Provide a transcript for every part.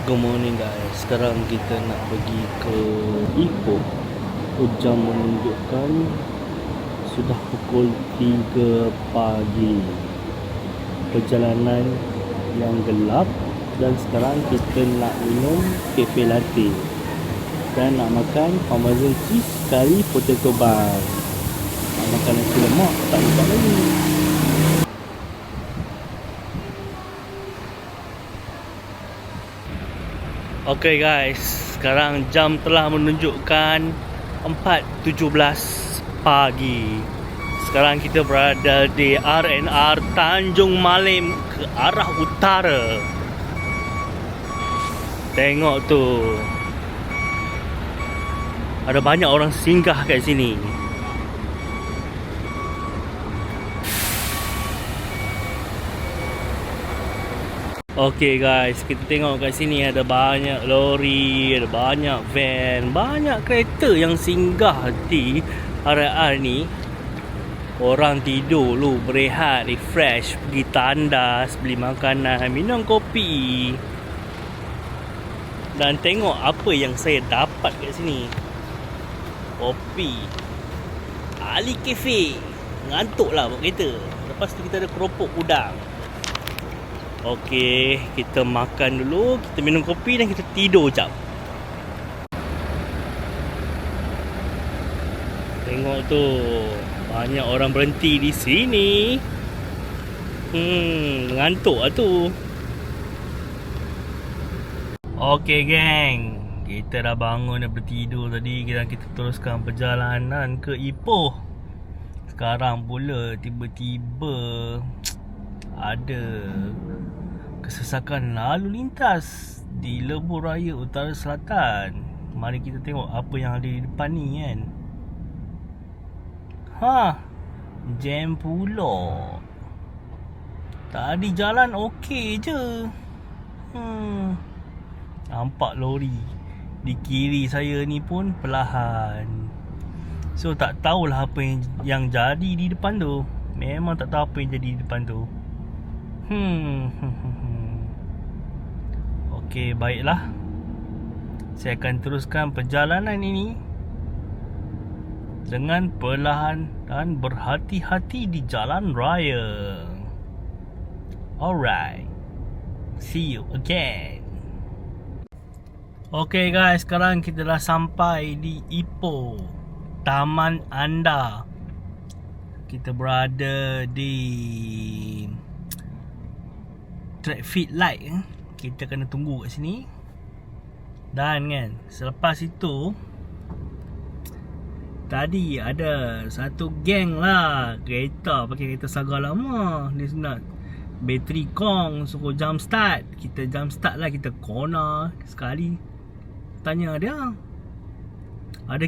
Good morning guys. Sekarang kita nak pergi ke Ipoh. Jam menunjukkan sudah pukul 3 pagi. Perjalanan yang gelap. Dan sekarang kita nak minum cafe latte. Dan nak makan Parmesan cheese kari potato bun. Nak makan nasi lemak tak lupa lagi. Okay guys, sekarang jam telah menunjukkan 4.17 pagi. Sekarang kita berada di RNR Tanjung Malim ke arah utara. Tengok tu, ada banyak orang singgah kat sini. Okay guys, kita tengok kat sini ada banyak lori, ada banyak van, banyak kereta yang singgah di RNR ni. Orang tidur dulu, berehat, refresh, pergi tandas, beli makanan, minum kopi. Dan tengok apa yang saya dapat kat sini. Kopi Ali Cafe. Ngantuk lah buat kereta. Lepas tu kita ada keropok udang. Okey, kita makan dulu, kita minum kopi dan kita tidur jap. Tengok tu, banyak orang berhenti di sini. Ngantuk lah tu. Okey geng, kita dah bangun daripada tidur tadi dan kita teruskan perjalanan ke Ipoh. Sekarang pula tiba-tiba ada kesesakan lalu lintas di Lebuh Raya Utara Selatan. Mari kita tengok apa yang ada di depan ni kan. Jam pula. Tadi jalan okey je. Nampak lori di kiri saya ni pun perlahan. So tak tahulah apa yang jadi di depan tu. Memang tak tahu apa yang jadi di depan tu. Okey, baiklah. Saya akan teruskan perjalanan ini dengan perlahan dan berhati-hati di jalan raya. Alright. See you again. Okey guys, sekarang kita dah sampai di Ipoh, Taman Anda. Kita berada di traffic light. Kita kena tunggu kat sini. Dan kan, selepas itu tadi ada satu geng lah kereta, pakai kereta Saga lama. Dia nak bateri kong, suruh jump start. Kita jump start lah, kita corner sekali. Tanya dia, ada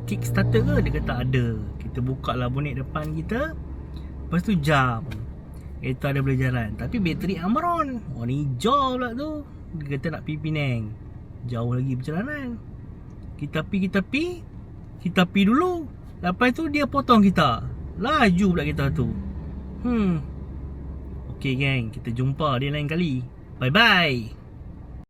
kick starter ke? Dia kata ada. Kita buka lah bonet depan kita. Lepas tu jam. Kereta ada boleh jalan. Tapi bateri Amron warna hijau pula tu. Dia kata nak pergi Penang. Jauh lagi perjalanan. Kita pi dulu. Lepas tu dia potong kita. Laju pula kereta tu. Okay geng, kita jumpa dia lain kali. Bye bye.